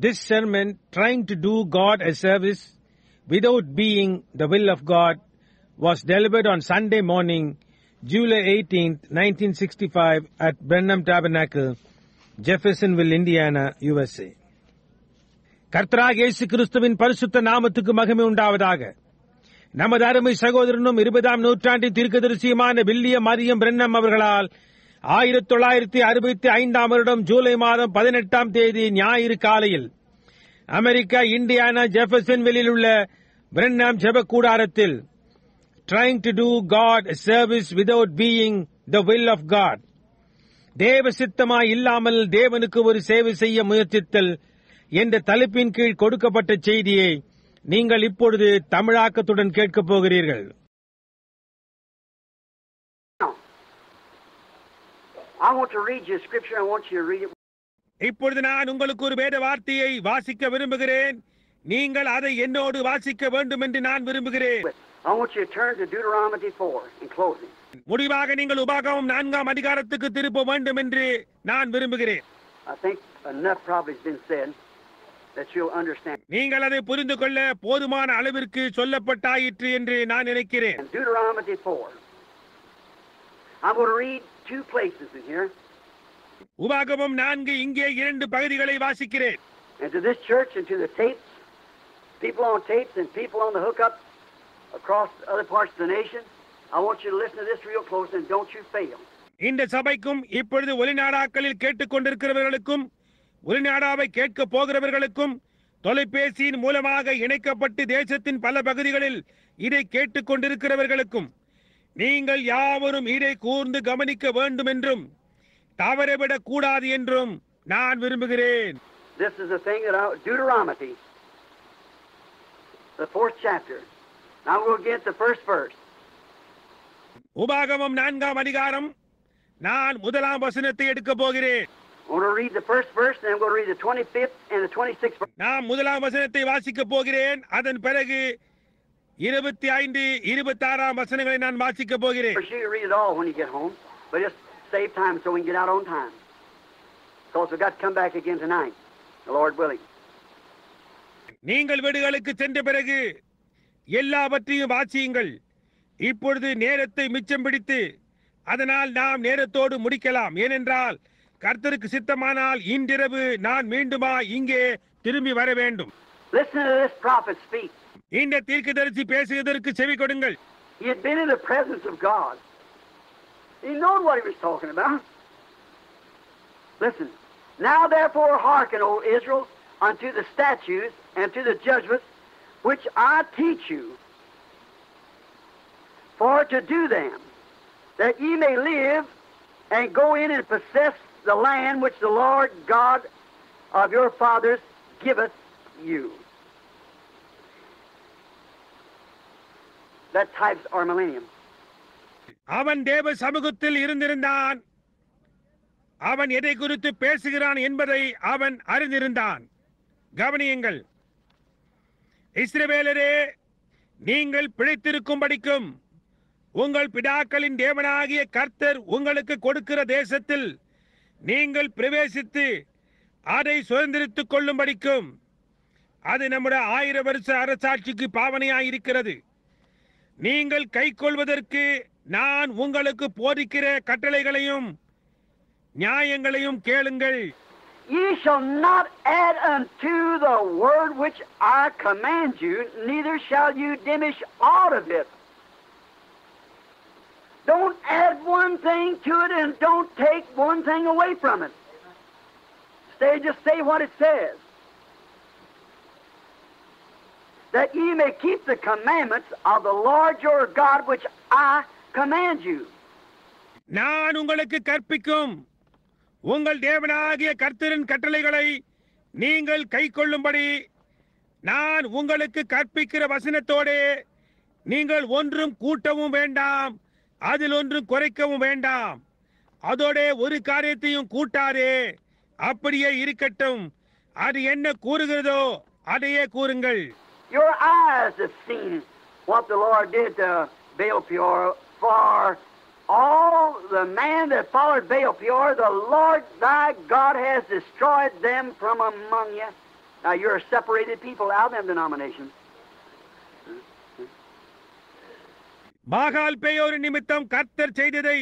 This sermon, trying to do God a service without being the will of God, was delivered on Sunday morning, July 18th, 1965 at Brenham Tabernacle, Jeffersonville, Indiana, USA. கர்த்தராகிய இயேசு கிறிஸ்துவின் பரிசுத்த நாமத்துக்கு மகிமை உண்டாவதாக. நமது அருமை சகோதரனும் 20ஆம் நூற்றாண்டின் தீர்க்கதரிசியுமான வில்லியம் மரியம் பிரென்னம் அவர்களால் 1965ஆம் வருடம் ஜூலை மாதம் 18ஆம் தேதி ஞாயிறு காலையில் அமெரிக்கா இண்டியானா ஜெஃபர்சன்வில்லில் உள்ள பிரென்னம் ஜெப கூடாரத்தில் trying to do God a service without being the will of God, தேவ சித்தமாய் இல்லாமல் தேவனுக்கு ஒரு சேவை செய்ய முயற்சித்தல் என்ற தலைப்பின் கீழ் கொடுக்கப்பட்ட செய்தியை நீங்கள் இப்பொழுது தமிழாக்கத்துடன் கேட்கப் போகிறீர்கள். இப்பொழுது நான் உங்களுக்கு ஒரு வேத வார்த்தையை வாசிக்க விரும்புகிறேன். நீங்கள் அதை என்னோடு வாசிக்க வேண்டும் என்று நான் விரும்புகிறேன். முடிவாக நீங்கள் உபாகமம் 4ஆம் அதிகாரத்துக்கு திருப்ப வேண்டும் என்று நான் விரும்புகிறேன். நீங்கள் அதை புரிந்து கொள்ள போதுமான அளவிற்கு சொல்லப்பட்டாயிற்று என்று நான் நினைக்கிறேன். உபாகமம் 4 இங்கே 2 பகுதிகளை வாசிக்கிறேன். And to this church and to the tapes, people on tapes and people on the hookup across other parts of the nation, I want you to listen to this real close and don't you fail. இந்த சபைக்கும் இப்பொழுது ஒலிநாடாக்களில் கேட்டுக்கொண்டிருக்கிறவர்களுக்கும் ஒலிநாடாவை கேட்க போகிறவர்களுக்கும் தொலைபேசியின் மூலமாக இணைக்கப்பட்டு தேசத்தின் பல பகுதிகளில் இதை கேட்டுக்கொண்டிருக்கிறவர்களுக்கும் நீங்கள் யாவரும் இதை கூர்ந்து கவனிக்க வேண்டும் என்றும் தவறவிடக் கூடாது என்றும் நான் விரும்புகிறேன். This is the thing that Deuteronomy, the 4th chapter. Now we'll get the first verse. உபாகமம் 4ஆம் அதிகாரம், நான் முதலாம் வசனத்தை எடுக்க போகிறேன். I'm going to read the first verse, then I'm going to read the 25th and the 26th verse. நான் முதலாம் வசனத்தை வாசிக்க போகிறேன். அதன் பிறகு 25, 26ஆம் வசனங்களை நான் வாசிக்க போகிறேன். For sure you read it all when you get home, but just save time so we can get out on time. Because we've got to come back again tonight, the Lord willing. நீங்கள் வீடுகளுக்கு சென்ற பிறகு எல்லாவற்றையும் வாசியுங்கள். இப்பொழுது நேரத்தை மிச்சம் பிடித்து அதனால் நாம் நேரத்தோடு முடிக்கலாம். ஏனென்றால் கர்த்தருக்கு சித்தமானால் இன்றிரவு நான் மீண்டுமா இங்கே திரும்பி வர வேண்டும். Listen to this prophet speak. இந்த தீர்க்கதரிசி பேசுவதற்கு செவி கொடுங்கள். He had been in the presence of God. He knew what he was talking about. Listen. Now therefore hearken, O Israel, unto the statutes and to the judgments which I teach you, for to do them, that ye may live and go in and possess the land which the Lord God of your fathers giveth you. That types our millennium. அவன் தேவ சமூகத்தில் இருந்திருந்தான். அவன் எதை குறித்து பேசுகிறான் என்பதை அவன் அறிந்திருந்தான். கவனியுங்கள். இஸ்ரவேலரே, நீங்கள் பிழைத்திருக்கும்படிக்கும் உங்கள் பிதாக்களின் தேவனாகிய கர்த்தர் உங்களுக்கு கொடுக்கிற தேசத்தில் நீங்கள் பிரவேசித்து அதை சுதந்திரித்துக் கொள்ளும்படிக்கும் அது நம்முடைய 1000 வருஷ அரசாட்சிக்கு பாவனையாயிருக்கிறது. நீங்கள் கைக்கொள்வதற்கு நான் உங்களுக்கு போதிக்கிற கட்டளைகளையும் நியாயங்களையும் கேளுங்கள். Ye shall not add unto the word which I command you, neither shall you diminish aught of it. Don't add one thing to it and don't take one thing away from it. Just say what it says. That ye may keep the commandments of the Lord your God which I command you. நான் உங்களுக்கு கற்பிக்கும் உங்கள் தேவனாகிய கர்த்தரின் கட்டளைகளை நீங்கள் கைக்கொள்ளும்படி நான் உங்களுக்கு கற்பிக்கிற வசனத்தோடே நீங்கள் ஒன்றும் கூட்டவும் வேண்டாம், அதில் ஒன்றும் குறைக்கவும் வேண்டாம். அதோட ஒரு காரியத்தையும் கூட்டாதே, அப்படியே இருக்கட்டும். அது என்ன கூறுகிறதோ அதையே கூறுங்கள். Your eyes have seen what the Lord did to Baal Peor. For all the man that followed Baal Peor, the Lord thy God has destroyed them from among you. Now, you're a separated people out of them denominations. பாகால் பேயோர் நிமித்தம் கர்த்தர் செய்ததை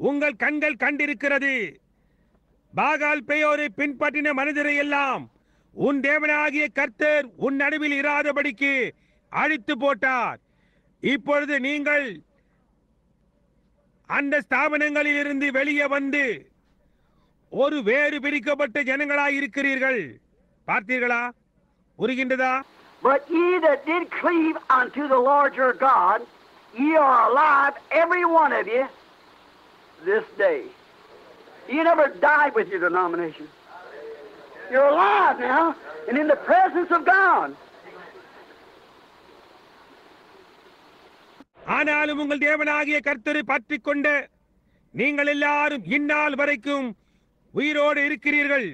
உங்கள் கண்கள் கண்டிருக்கிறது. பாகால் பேயோரை பின்பற்றின மனிதரை எல்லாம் உன் தேவனாகிய கர்த்தர் உன் நடுவில் இராதபடிக்கு அழித்து போட்டார். இப்பொழுது நீங்கள் அந்த ஸ்தாபனங்களில் இருந்து வெளியே வந்து ஒரு வேறு பிரிக்கப்பட்ட ஜனங்களாய் இருக்கிறீர்கள். பார்த்தீர்களா? புரிகின்றதா? But ye that did cleave unto the Lord your God, ye are alive, every one of you, this day. You never died with your denomination. You're alive now, and in the presence of God. ஆனாலும் உங்கள் தேவனாகிய கர்த்தரை பற்றிக் கொண்ட நீங்கள் எல்லாரும் இந்நாள் வரைக்கும் உயிரோடு இருக்கிறீர்கள்.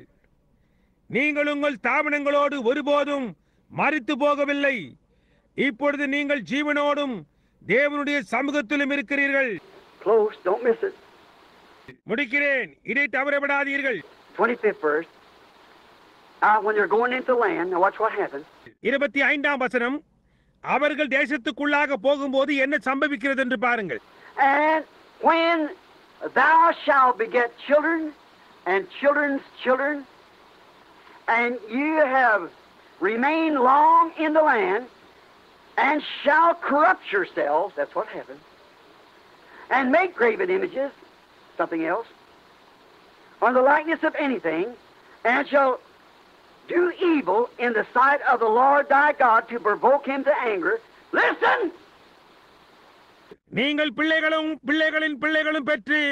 நீங்கள் உங்கள் ஸ்தாபனங்களோடு ஒருபோதும் மரித்து போகவில்லை. இப்பொழுது நீங்கள் ஜீவனோடும் தேவனுடைய சமூகத்திலும் இருக்கிறீர்கள். Close, don't miss it. முடிக்கிறேன், இதை தவறவிடாதீர்கள். 25th verse. When you're going into land, now watch what happens. 25ஆம் வசனம், அவர்கள் தேசத்துக்குள்ளாக போகும்போது என்ன சம்பவிக்கிறது என்று பாருங்கள். And when thou shalt beget children and children's children, and you have remained long in the land, and shall corrupt yourselves, that's what happens, and make graven images, something else, on the likeness of anything, and shall do evil in the sight of the Lord thy God to provoke him to anger. Listen! நீங்கள் பிள்ளைகளும் பிள்ளைகளின் பிள்ளைகளும் பெற்று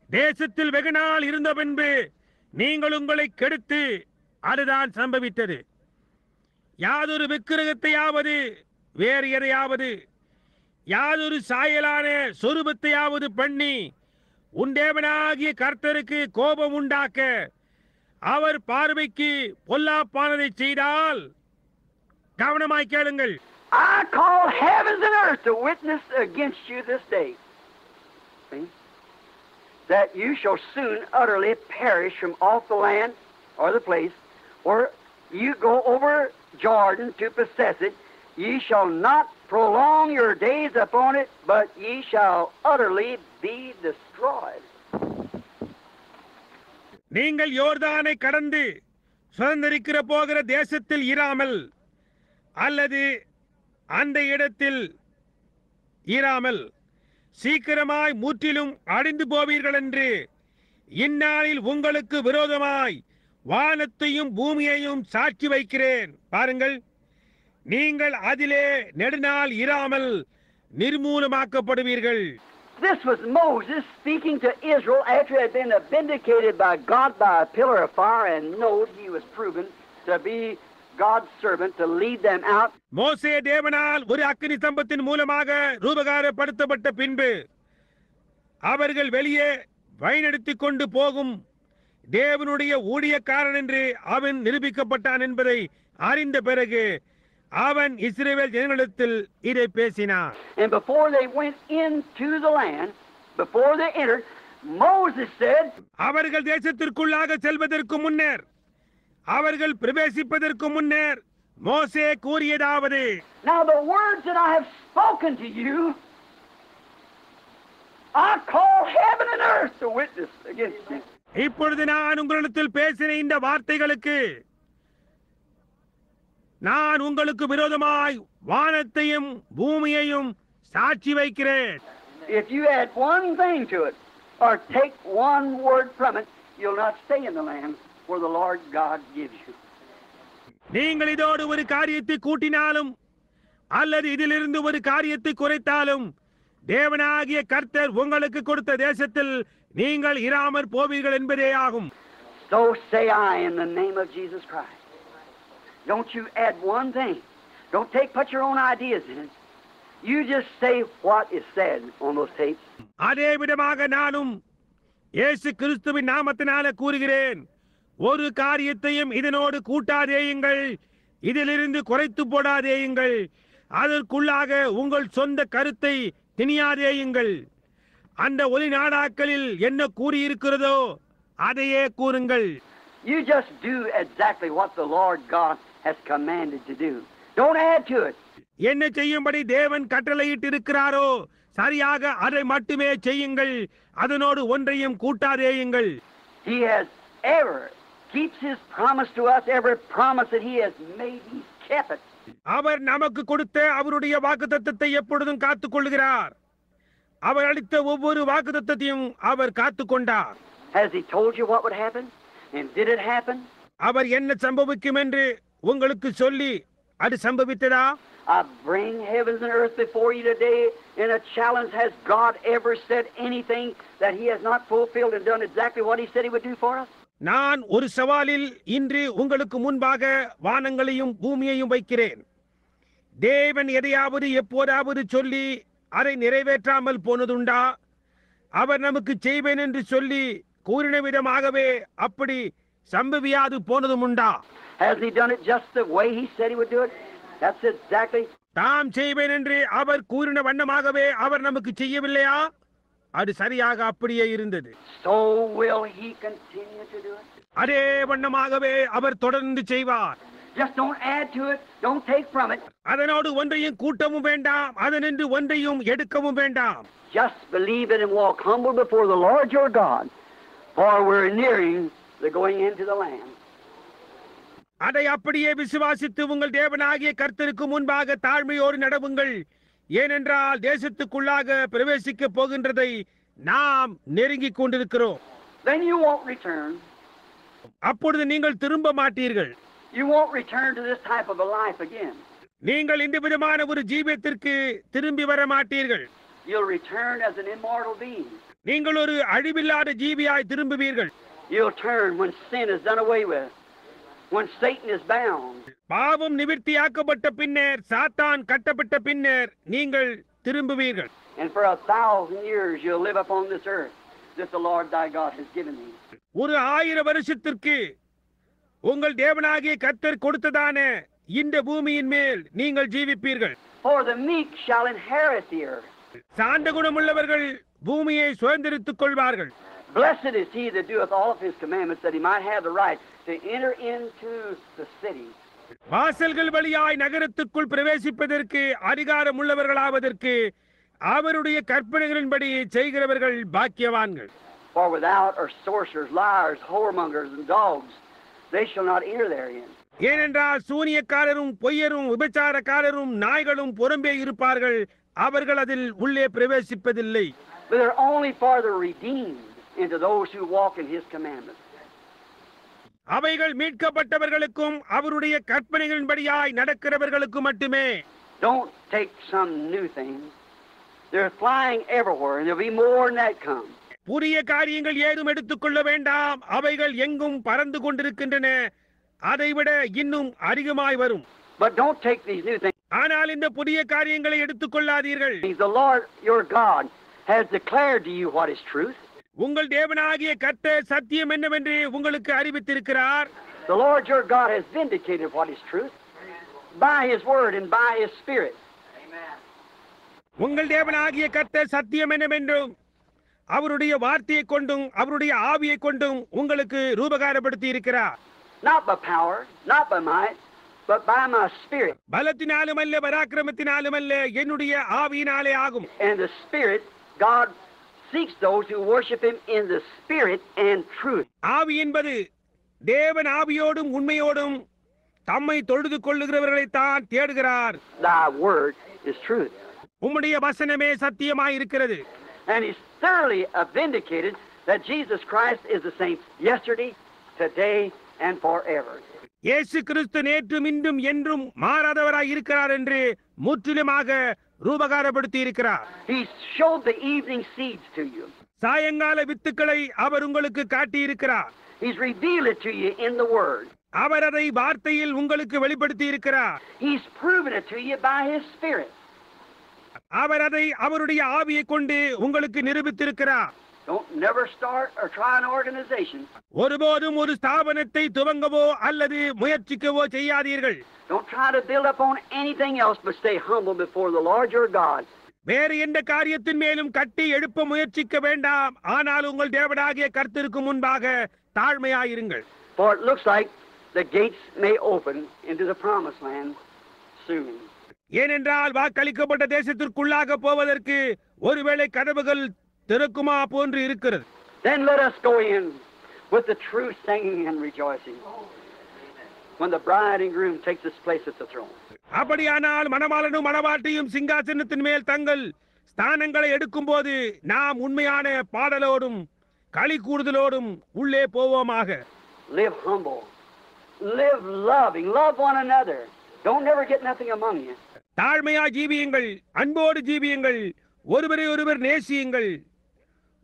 தேசத்தில் வெகுநாள் இருந்த பின்பு நீங்கள் உங்களை கெடுத்து, அதுதான் சம்பவித்தது. யாதொரு விக்கிரகத்தையாவது வேறு எதையாவது யாதொரு சாயலான சொரூபத்தையாவது பண்ணி உன் தேவனாகிய கர்த்தருக்கு கோபம் உண்டாக்க அவர் பார்வைக்கு பொல்லாப்பானதை செய்தால், கவனமாய் கேளுங்கள். I call heavens and earth to witness against you this day. See? That you shall soon utterly perish from off the land or the place where you go over Jordan to possess it. Ye shall not prolong your days upon it, but ye shall utterly be destroyed. நீங்கள் யோர்தானை கடந்து சுதந்திரிக்கிற போகிற தேசத்தில் இராமல், அல்லது அந்த இடத்தில் இராமல் சீக்கிரமாய் முற்றிலும் அழிந்து போவீர்கள் என்று இந்நாளில் உங்களுக்கு விரோதமாய் வானத்தையும் பூமியையும் சாட்சி வைக்கிறேன். பாருங்கள், நீங்கள் அதிலே நெடுநாள் இராமல் நிர்மூலமாக்கப்படுவீர்கள். This was Moses speaking to Israel after he had been vindicated by God by a pillar of fire and knowed he was proven to be God's servant to lead them out. மோசே தேவனால் ஒரு அக்கினி ஸ்தம்பத்தின் மூலமாக ரூபகாரப்படுத்தப்பட்ட பின்பு அவர்கள் வெளியே வழிநடத்திக் கொண்டு போகும் தேவனுடைய ஊழியக்காரன் என்று அவன் நிரூபிக்கப்பட்டான் என்பதை அறிந்த பிறகு அவன் இஸ்ரவேல் ஜனங்களிடத்தில் இதை பேசினான். And before they went into the land, before they entered, Moses said, அவர்கள் தேசத்திற்குள்ளாக செல்வதற்கு முன்னர், அவர்கள் பிரவேசிப்பதற்கு முன்னர் மோசே கூறியதாவது, Now the words that I have spoken to you, I call heaven and earth to witness against you. இப்பொழுது நான் உங்களிடத்தில் பேசின இந்த வார்த்தைகளுக்கு நான் உங்களுக்கு விரோதமாய் வானத்தையும் பூமியையும் சாட்சி வைக்கிறேன். If you add one thing to it, or take one word from it, you'll not stay in the land where the Lord God gives you. நீங்கள் இதோடு ஒரு காரியத்தை கூட்டினாலும் அல்லது இதிலிருந்து ஒரு காரியத்தை குறைத்தாலும் தேவனாகிய கர்த்தர் உங்களுக்கு கொடுத்த தேசத்தில் நீங்கள் இராமற் போவீர்கள் என்பதே ஆகும். So say I in the name of Jesus Christ. Don't you add one thing. Don't put your own ideas in it. You just say what is said on those tapes. அதே விதமாக நானும் இயேசு கிறிஸ்துவின் நாமத்தினால கூறுகிறேன், ஒரு காரியத்தையும் இதனோடு கூட்டாதேயுங்கள், இதிலிருந்து குறைத்து போடாதேயுங்கள், அதற்குள்ளாக உங்கள் சொந்த கருத்தை திணியாதேயுங்கள். அந்த ஒலி நாடாக்களில் என்ன கூறியிருக்கிறதோ அதையே கூறுங்கள். You just do exactly what the Lord God has commanded to do. Don't add to it. என்ன செய்யும்படி தேவன் கட்டளையிட்டிருக்கிறாரோ சரியாக அதை மட்டுமே செய்யுங்கள், அதனோடு ஒன்றையும் கூட்டாதேயுங்கள். He has ever keeps his promise to us. Every promise that he has made, he's kept it. அவர் நமக்கு கொடுத்த அவருடைய வாக்குத்தத்தத்தை எப்பொழுதும் காத்துக் கொள்கிறார். அவர் அளித்த ஒவ்வொரு வாக்குத்தத்தத்தையும் அவர் காத்துக் கொண்டார். Has he told you what would happen? And did it happen? அவர் என்ன சம்பவிக்கும் என்று உங்களுக்கு சொல்லி அது சம்பவித்ததா? I bring heavens and earth before you today in a challenge. Has God ever said anything that he has not fulfilled and done exactly what he said he would do for us? நான் ஒரு சவாலில் இன்று உங்களுக்கு முன்பாக வானங்களையும் பூமியையும் வைக்கிறேன். தேவன் எதையாவது எப்போதாவது சொல்லி அதை நிறைவேற்றாமல் போனதுண்டா? அவர் நமக்கு செய்வேன் என்று சொல்லி கூறின விதமாகவே அப்படி சம்பவியாது போனதும் உண்டா? Has he done it just the way he said he would do it? That's exactly. தாம் செய்வேன் என்று அவர் கூறின வண்ணமாகவே அவர் நமக்கு செய்யவில்லையா? அது சரியாக அப்படியே இருந்தது. So will he continue to do it? அதே வண்ணமாகவே அவர் தொடர்ந்து செய்வார். Just don't add to it. Don't take from it. அதனோடு ஒன்றையும் கூட்டவும் வேண்டாம், அதனின்று ஒன்றையும் எடுக்கவும் வேண்டாம். Just believe it and walk humble before the Lord your God, for we're nearing the going into the land. அதை அப்படியே விசுவாசித்து உங்கள் தேவனாகிய கர்த்தருக்கு முன்பாக தாழ்மையோடு நடவுங்கள். ஏனென்றால் தேசத்துக்குள்ளாக பிரவேசிக்க போகின்றதை நாம் நெருங்கிக் கொண்டிருக்கிறோம். Then you won't return. அப்பொழுது நீங்கள் திரும்ப மாட்டீர்கள். You won't return to this type of a life again. நீங்கள் இந்த விதமான ஒரு ஜீவியத்திற்கு திரும்பி வர மாட்டீர்கள். You'll return as an immortal being. நீங்கள் ஒரு அழிவில்லாத ஜீவியாய் திரும்புவீர்கள். You'll turn when sin is done away with, when Satan is bound. பாவம் நிவர்த்தியாக்கப்பட்ட பின்னர், சாத்தான் கட்டப்பட்ட பின்னர் நீங்கள் திரும்புவீர்கள். And for 1,000 years you'll live upon this earth that the Lord thy God has given thee. ஒரு 1000 வருஷத்திற்கு உங்கள் தேவனாகிய கர்த்தர் கொடுத்ததான இந்த பூமியின் மேல் நீங்கள் ஜீவிப்பீர்கள். For the meek shall inherit the earth. சாந்த குணமுள்ளவர்கள் பூமியை சுதந்தரித்துக் கொள்வார்கள். Blessed is he that doeth all of his commandments, that he might have the right to enter into the city. வாசல்கள் வழியாய் நகரத்துக்குள் பிரவேசிப்பதற்கு அதிகாரம் உள்ளவர்களாவதற்கு அவருடைய கற்பனைகளின்படி செய்கிறவர்கள் பாக்கியவான்கள். For without are sorcerers, liars, whoremongers, and dogs, they shall not enter therein. ஏனென்றால் சூனியக்காரரும் பொய்யரும் விபச்சாரக்காரரும் நாய்களும் புறம்பே இருப்பார்கள், அவர்கள் அதில் உள்ளே பிரவேசிப்பதில்லை. But they're only for the redeemed, into those who walk in his commandments. அவைகள் மீட்கப்பட்டவர்களுக்கும் அவருடைய கற்பனைகளின்படியாய் நடக்கிறவர்களுக்கு மட்டுமே. Don't take some new thing. They're flying everywhere, and there'll be more than that come. புதிய காரியங்கள் ஏதும் எடுத்துக்கொள்ள வேண்டாம், அவைகள் எங்கும் பறந்து கொண்டிருக்கின்றன, அதைவிட இன்னும் அதிகமாய் வரும். But don't take these new things. ஆனால் இந்த புதிய காரியங்களை எடுத்துக்கொள்ளாதீர்கள். The Lord your God has declared to you what is truth. உங்கள் தேவனாகிய கர்த்தர் சத்தியம் என்னவென்று உங்களுக்கு அறிவித்திருக்கிறார். The Lord your God has vindicated what is truth by his word and by his spirit. உங்கள் தேவனாகிய கர்த்தர் சத்தியம் என்னவென்றும் அவருடைய வார்த்தையை கொண்டும் அவருடைய ஆவியை கொண்டும் உங்களுக்கு ரூபகாரப்படுத்தி இருக்கிறார். Not by power, not by might, but by my spirit. பலத்தினாலும் அல்ல, பராக்கிரமத்தினாலும் அல்ல, என்னுடைய ஆவியினாலே ஆகும். And the spirit, God seeks those who worship him in the spirit and truth. ஆவி என்பது தேவன் ஆவியோடும் உண்மையோடும் தம்மை தொழுது கொள்ளுகிறவர்களை தான் தேடுகிறார். Thy word is truth. உம்முடைய வசனமே சத்தியமாய் இருக்கிறது. And he's thoroughly vindicated that Jesus Christ is the same yesterday, today, and forever. இயேசு கிறிஸ்து நேற்றும் இன்றும் என்றும் மாறாதவராய் இருக்கிறார் என்று முற்றிலுமாக ரூபகாரப்படுத்தி இருக்கிறார். He showed the evening seeds to you. சாயங்கால வித்துக்களை அவர் உங்களுக்கு காட்டி இருக்கிறார். He's revealed it to you in the word. அவர் அதை வார்த்தையில் உங்களுக்கு வெளிப்படுத்தி இருக்கிறார். He's proven it to you by his spirit. அவர் அதை அவருடைய ஆவியை கொண்டு உங்களுக்கு நிரூபித்திருக்கிறார். Don't never start or try an organization. ஒருபோதும் ஒரு ஸ்தாபனத்தை துவங்கவோ அல்லது முயற்சிக்கவோ செய்யாதீர்கள். Don't try to build up on anything else, but stay humble before the Lord your God. வேறு எந்த காரியத்தின் மேலும் கட்டி எழுப்ப முயற்சிக்க வேண்டாம், ஆனால் உங்கள் தேவனாகிய கர்த்தருக்கு முன்பாக தாழ்மையாயிருங்கள். For it looks like the gates may open into the promised land soon. ஏனென்றால் வாக்களிக்கப்பட்ட தேசத்திற்குள்ளாக போவதற்கு ஒருவேளை கதவுகள் திறக்குமா போன்று இருக்கிறது. Then let us go in with the true singing and rejoicing when the bride and groom takes his place at the throne. அப்படியானால் மணவாளனும் மணவாட்டியும் சிங்காசனத்தின் மேல் தங்கள் ஸ்தானங்களை எடுக்கும்போது நாம் உண்மையான பாடலோடும் களி கூறுதலோடும் உள்ளே போவோமாக. Live humble, live loving, love one another. Don't never get nothing among you. தாழ்மையா ஜீவியுங்கள், அன்போடு ஜீவியுங்கள், ஒருவரை ஒருவர் நேசியுங்கள்,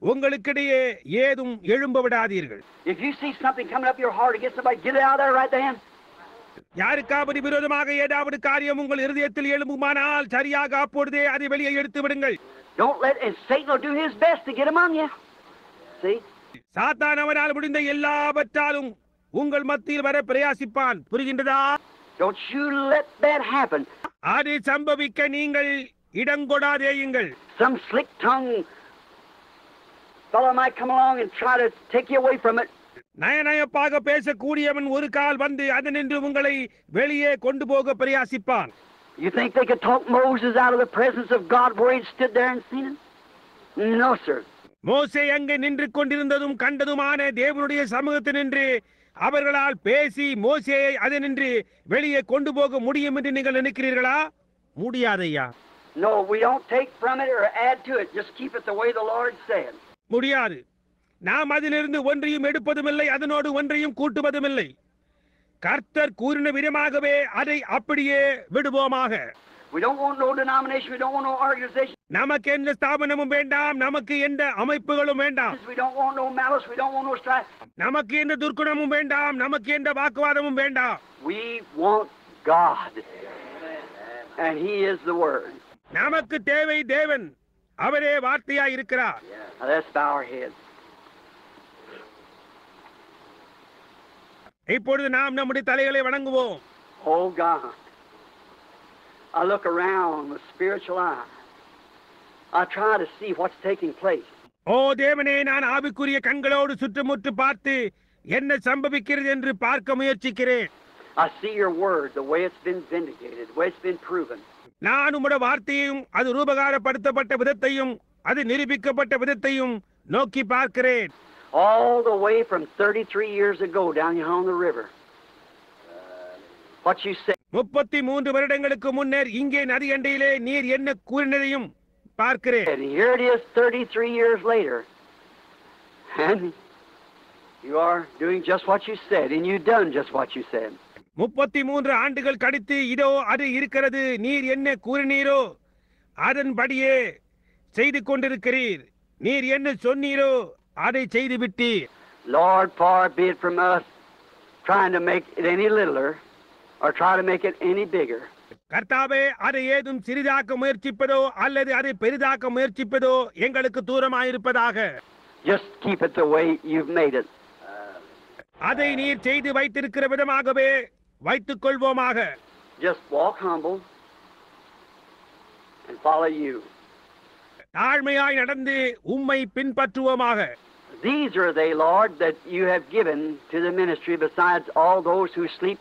உங்களுக்கிடையே ஏதும் எழும்ப விடாதீர்கள். If you see something coming up your heart against somebody, get it out there right then. யாருக்காவது விரோதமாக ஏதாவது காரியம் உங்கள் இருதயத்தில் எழும்புமானால் சரியாக அப்பொழுதே அதை வெளியே எடுத்து விடுங்கள். Don't let, and Satan will do his best to get among you. See? சாத்தான் அவனால் முடிந்த எல்லாவற்றாலும் உங்கள் மத்தியில் வர பிரயாசிப்பான். புரிகின்றதா? Don't you let that happen. அது சம்பவிக்க நீங்கள் இடங்கொடாதேயுங்கள். Some slick-tongued fellow might come along and try to take you away from it. நயநயப்பாக பேசக்கூடியவன் ஒரு கால் வந்து அதனின்று உங்களை வெளியே கொண்டு போக பிரயாசிப்பான். You think they could talk Moses out of the presence of God where he stood there and seen him? No, sir. மோசே அங்கே நின்று கொண்டிருந்ததும் கண்டதுமான தேவனுடைய சமூகத்தில் நின்று அவர்களால் பேசி மோசேயை அதனின்று வெளியே கொண்டு போக முடியும் என்று நீங்கள் நினைக்கிறீர்களா? முடியாதையா. No, we don't take from it or add to it. Just keep it the way the Lord said. முடியாது. நாம் அதிலிருந்து ஒன்றையும் எடுப்பதுமில்லை, அதனோடு ஒன்றையும் கூட்டுவதுமில்லை. கர்த்தர் கூறின விதமாகவே அதை அப்படியே விடுவோமாக. We don't want no denomination, we don't want no organization. நமக்கு எந்த ஸ்தாபனமும் வேண்டாம், நமக்கு எந்த அமைப்புகளும் வேண்டாம். We don't want no malice, we don't want no strife. நமக்கு எந்த துர்க்குணமும் வேண்டாம், நமக்கு எந்த வாக்குவாதமும் வேண்டாம். We want God. And he is the word. நமக்கு தேவை தேவன், அவரே வார்த்தையாய் இருக்கிறார். Now let's bow our heads. இப்பொழுது நாம் நம்முடைய தலைகளை வணங்குவோம். Oh God, I look around with spiritual eye. I try to see what's taking place. ஓ தேவனே, நான் ஆவிக்குரிய கண்களோடு சுற்றுமுற்று பார்த்து என்ன சம்பவிக்கிறது என்று பார்க்க முயற்சிக்கிறேன். I see your word, the way it's been vindicated, the way it's been proven. நான் உம்முடைய வார்த்தையையும் அது ரூபகாரப்படுத்தப்பட்ட விதத்தையும் அது நிரூபிக்கப்பட்ட விதத்தையும் நோக்கி பார்க்கிறேன். All the way from 33 years ago down here on the river. What you said. 33 வருடங்களுக்கு முன்னர் இங்கே நதி அண்டையிலே நீர் என்ன கூறினதையும் பார்க்கிறேன். And here it is 33 years later. And you are doing just what you said, and you've done just what you said. 33 ஆண்டுகள் கழித்து இதோ அது இருக்கிறது, நீர் என்ன கூறினீரோ அதன்படியே செய்து கொண்டிருக்கிறீர், நீர் என்ன சொன்னீரோ அதை செய்து விட்டீர். Lord, far be it from us trying to make it any littler or try to make it any bigger. கர்த்தாவே, அதை ஏதும் சிறிதாக்க முயற்சிப்பதோ அல்லது அதை பெரிதாக்க முயற்சிப்பதோ எங்களுக்கு தூரமாயிருப்பதாக. Just keep it the way you've made it. அதை நீர் செய்து வைத்திருக்கிற விதமாகவே வைத்துக் கொள்வோமாக. Just walk humble and follow you. தாழ்மையாய் நடந்து உம்மை பின்பற்றுவோமாக. These are they, Lord, that you have given to the ministry besides all those who sleep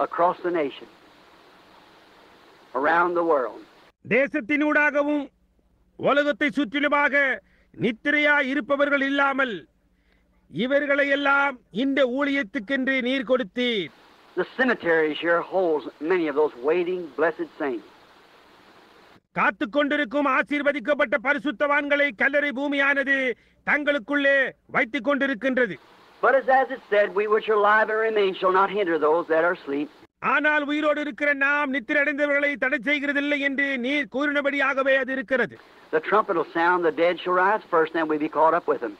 across the nation, around the world. தேசத்தினூடாகவும் உலகத்தை சுற்றிலுமாக நித்திரையாய் இருப்பவர்கள் இல்லாமல் இவர்களை எல்லாம் இந்த ஊழியத்துக்கென்று நீர் கொடுத்தீர். The cemeteries here holds many of those waiting blessed saints. காத்துக் கொண்டிருக்கும் ஆசீர்வதிக்கப்பட்ட பரிசுத்தவான்களை கல்லறை பூமியானது தங்களுக்குள்ளே வைத்துக் கொண்டிருக்கின்றது. But as it said, we which are alive and remain shall not hinder those that are asleep. ஆனால் உயிரோடு இருக்கிற நாம் நித்திரடைந்தவர்களை தடை செய்கிறதில்லை என்று நீர் கூறினபடியாகவே அது இருக்கிறது. The trumpet will sound, the dead shall rise first, then we be caught up with them.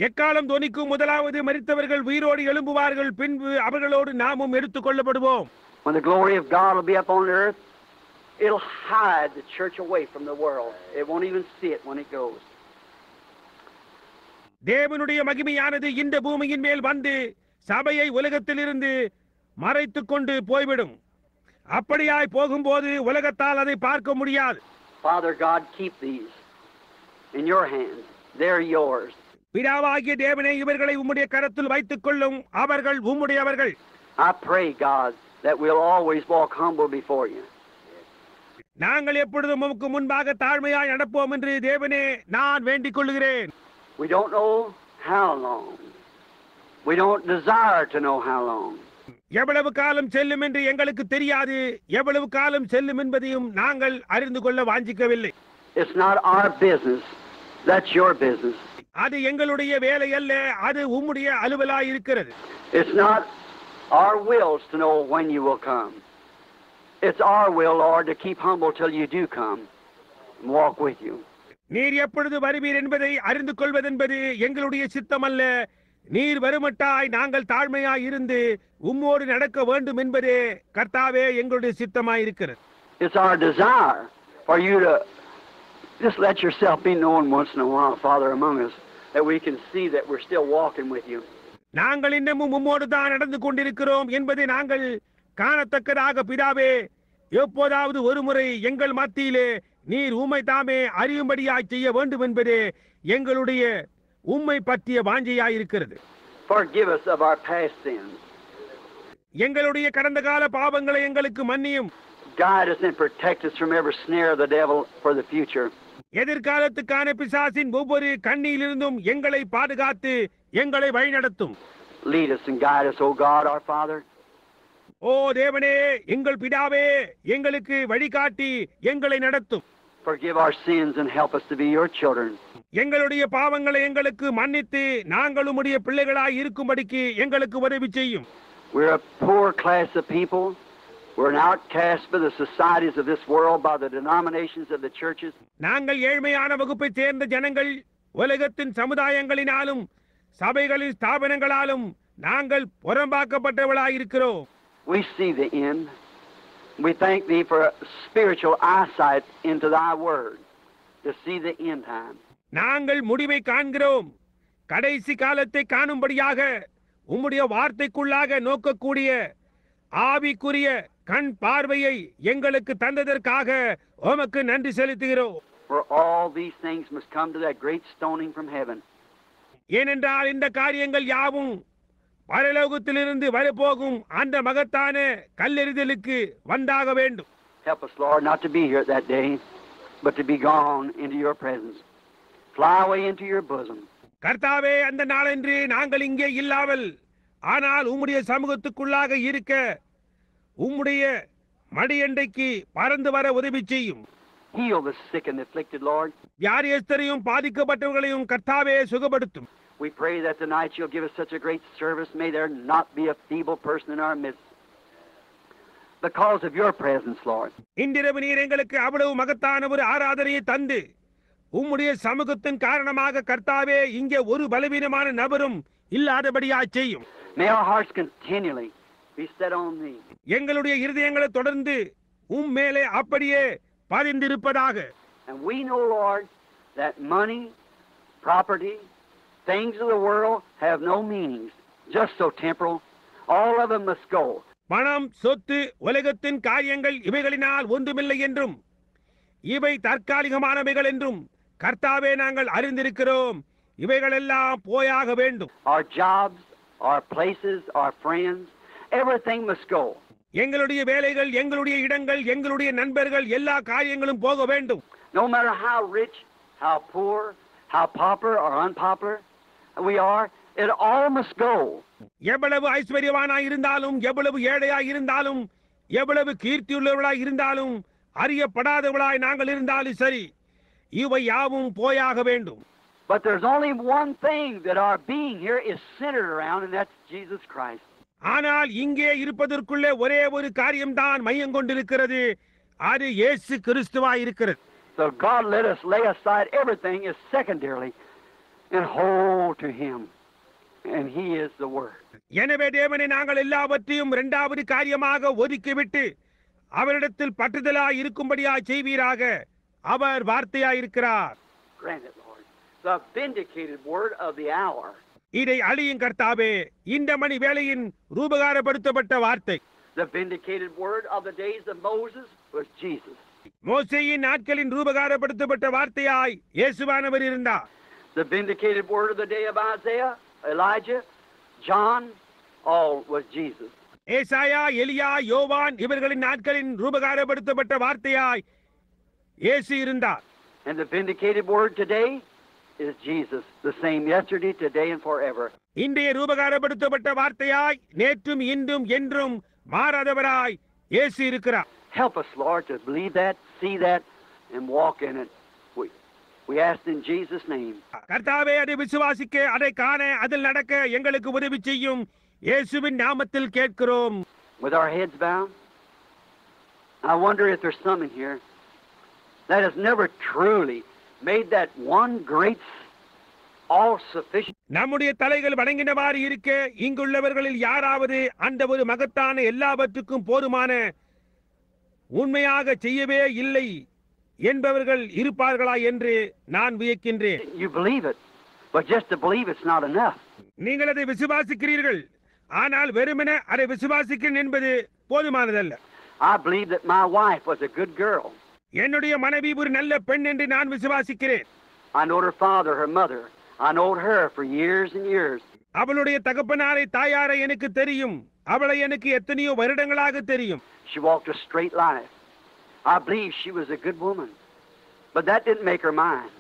எக்காலம் தொனிக்கும், முதலாவது மரித்தவர்கள் உயிரோடு எழும்புவார்கள், பின்பு அவர்களோடு நாமும் எடுத்துக் கொள்ளப்படுவோம். When the glory of God will be up on the earth, it'll hide the church away from the world. It won't even see it when it goes. தேவனுடைய மகிமையானது இந்த பூமியின் மேல் வந்து சபையை உலகத்திலிருந்து மறைத்துக் கொண்டு போய்விடும். அப்படியாய் போகும்போது உலகத்தால் அதை பார்க்க முடியாது. Father God, keep these in your hands. They're yours. பிதாவாகிய தேவனே இவர்களை உம்முடைய கரத்தில் வைத்துக் கொள்ளும், அவர்கள் உம்முடையவர்கள். I pray, God, that we'll always walk humble before you. நாங்கள் எப்பொழுதும் உமக்கு முன்பாக தாழ்மையாய் நடப்போம் என்று தேவனே நான் வேண்டிக் கொள்கிறேன். We don't know how long. We don't desire to know how long. எவ்வளவு காலம் செல்லும் என்று எங்களுக்கு தெரியாது. எவ்வளவு காலம் செல்லும் என்பதையும் நாங்கள் அறிந்து கொள்ள வாஞ்சிக்கவில்லை. It's not our business. That's your business. அது எங்களுடைய வேலை அல்ல, அது உம்முடைய அலுவலாய் இருக்கிறது. It's not our wills to know when you will come. It's our will, Lord, to keep humble till you do come and walk with you. நீர் எப்பொழுது வருவீர் என்பதை அறிந்து கொள்வதென்பது எங்களுடைய சித்தம் அல்ல. நீர் வருமட்டாய் நாங்கள் தாழ்மையாய் இருந்து உம்மோடு நடக்க வேண்டும் என்பதே கர்த்தாவே எங்களுடைய சித்தமாய் இருக்கிறது. It's our desire for you to just let yourself be known once in a while, Father, among us, that we can see that we're still walking with you. நாங்கள் இன்னமும் உம்மோடு தான் நடந்து கொண்டிருக்கிறோம் என்பதை நாங்கள் காணத்தக்கதாக பிதாவே எப்போதாவது ஒரு முறை எங்கள் மத்தியிலே நீர் உம்மை தாமே அறியும்படியாய் செய்ய வேண்டும் என்பதே எங்களுடைய உம்மை பற்றிய வாஞ்சையாயிருக்கிறது. Forgive us of our past sins. எங்களுடைய கடந்த கால பாவங்களை எங்களுக்கு மன்னியும். Guide us and protect us from every snare of the devil for the future. எதிர்காலத்துக்கான பிசாசின் ஒவ்வொரு கண்ணியிலிருந்தும் எங்களை பாதுகாத்து எங்களை வழிநடத்தும். Lead us and guide us, O God, our Father. ஓ தேவனே, எங்கள் பிதாவே, எங்களுக்கு வழிகாட்டி எங்களை நடத்தும். Forgive our sins and help us to be your children. எங்களுடைய பாவங்களை எங்களுக்கு மன்னித்து நாங்கள் உம்முடைய பிள்ளைகளாய் இருக்கும்படிக்கு எங்களுக்கு உதவி செய்யும். We're a poor class of people. We're an outcast by the societies of this world, by the denominations of the churches. நாங்கள் ஏழ்மையான வகுப்பைச் சேர்ந்த ஜனங்கள், உலகத்தின் சமுதாயங்களினாலும் சபைகளின் ஸ்தாபனங்களாலும் நாங்கள் புறம்பாக்கப்பட்டவர்களாய் இருக்கிறோம். We see the end. We thank thee for spiritual eyesight into thy word to see the end time. நாங்கள் முடிவை காண்கிறோம். கடைசி காலத்தை காணும்படியாக உம்முடைய வார்த்தைக்குள்ளாக நோக்கக்கூடிய ஆவிக்குரிய கண் பார்வையை எங்களுக்கு தந்ததற்காக உமக்கு நன்றி செலுத்துகிறோம். For all these things must come to that great stoning from heaven. ஏனென்றால் இந்த காரியங்கள் யாவும் பரலோகத்திலிருந்து வரப்போகும் அந்த மகத்தான கல்லெறிதலுக்கு வந்தாக வேண்டும். Help us, Lord, not to be here that day, but to be gone into your presence. Fly away into your bosom. கர்த்தாவே, அந்த நாளன்று நாங்கள் இங்கே இல்லாமல் ஆனால் உம்முடைய சமூகத்துக்குள்ளாக இருக்க உம்முடைய மடியண்டைக்கு பறந்து வர உதவி செய்யும். Heal the sick and afflicted, Lord. வியாதியஸ்தரையும் பாதிக்கப்பட்டவர்களையும் கர்த்தாவே சுகப்படுத்தும். We pray that tonight you'll give us such a great service. May there not be a feeble person in our midst because of your presence, Lord. இன்றிரவு நீர் எங்களுக்கு அவ்வளவு மகத்தான ஒரு ஆராதனையை தந்து உம்முடைய சமூகத்தின் காரணமாக கர்த்தாவே இங்கே ஒரு பலவீனமான நபரும் இல்லாதபடியாய் செய்யும். May our hearts continually be set on thee. எங்களுடைய இருதயங்களை தொடர்ந்து மேலே அப்படியே பதிந்திருப்பதாக. And we know, Lord, that money, property, things of the world have no meanings, just so temporal. All of them must go. பணம், சொத்து, உலகத்தின் காரியங்கள் இவைகளினால் ஒன்றுமில்லை என்றும் இவை தற்காலிகமானவைகள் என்றும் கர்த்தாவே நாங்கள் அறிந்திருக்கிறோம். இவைகளெல்லாம் போயாக வேண்டும். Our jobs, our places, our friends, everything must go. எங்களுடைய வேலைகள், எங்களுடைய இடங்கள், எங்களுடைய நண்பர்கள், எல்லா காரியங்களும் போக வேண்டும். No matter how rich, how poor, how popular or unpopular we are, it all must go. எவ்வளவு ஐஸ்வர்யவானாய் இருந்தாலும், எவ்வளவு ஏழையாய் இருந்தாலும், எவ்வளவு கீர்த்தியுள்ளவர்களாய் இருந்தாலும், அறியப்படாதவர்களாய் நாங்கள் இருந்தாலும் சரி, இவை யாவும் போயாக வேண்டும். But there's only one thing that our being here is centered around, and that's Jesus Christ. ஆனால் இங்கே இருப்பதற்குள்ளே ஒரே ஒரு காரியம்தான் மையம் கொண்டிருக்கிறது. அது இயேசு கிறிஸ்துவாய் இருக்கிறது. So God let us lay aside everything as secondarily and hold to him, and he is the word. எனவே தேவனை நாங்கள் எல்லாவற்றையும் இரண்டாவது காரியமாக ஒதுக்கிவிட்டு அவரிடத்தில் பற்றுதலாய் இருக்கும்படியாய் செய்வீராக. அவர் வார்த்தையாய் இருக்கிறார். Grant it, Lord. The vindicated word of the hour. இதை அழியும் கர்த்தாவே, இந்த மணி வேளையின் ரூபகாரப்படுத்தப்பட்ட வார்த்தை. The vindicated word of the days of Moses was Jesus. மோசேயின் நாட்களின் ரூபகாரப்படுத்தப்பட்ட வார்த்தையாய் இயேசுவானவர் இருந்தார். The vindicated word of the day of Isaiah, Elijah, John, all was Jesus. ஏசாயா, எலியா, யோவான் இவர்களின் நாட்களின் ரூபகாரப்படுத்தப்பட்ட வார்த்தையாய் இயேசு இருந்தார். And the vindicated word today is Jesus, the same yesterday, today, and forever. இன்றைய ரூபகாரப்படுத்தப்பட்ட வார்த்தையாய் நேற்றும் இன்றும் என்றும் மாறாதவராய் இயேசு இருக்கிறார். Help us, Lord, to believe that, see that, and walk in it. We ask in Jesus' name. கர்த்தாவே, அதை விசுவாசிக்க, அதை காண, அதில் நடக்க எங்களுக்கு உதவி செய்யும். இயேசுவின் நாமத்தில் கேட்கிறோம். With our heads bowed, I wonder if there's some in here that has never truly made that one great all-sufficient. நம்முடைய தலைகள் வணங்கினவாறு இருக்க இங்குள்ளவர்களில் யாராவது அந்த ஒரு மகத்தான எல்லாவற்றுக்கும் போதுமான உண்மையாக செய்யவே இல்லை என்பவர்கள் இருப்பார்களா என்று நான் வியக்கின்றேன். You believe it, but just to believe it's not enough. நீங்கள் அதை விசுவாசிக்கிறீர்கள், ஆனால் வெறுமனே அதை விசுவாசிக்கிறேன் என்பது போதுமானதல்ல. I believe that my wife was a good girl. என்னுடைய மனைவி ஒரு நல்ல பெண் என்று நான் விசுவாசிக்கிறேன். I know her father, her mother. I know her for years and years. அவளுடைய தகப்பனாரை, தாயாரை எனக்கு தெரியும். அவளை எனக்கு எத்தனையோ வருடங்களாக தெரியும். She walked a straight life. I believe she was a good woman, but that didn't make her mine.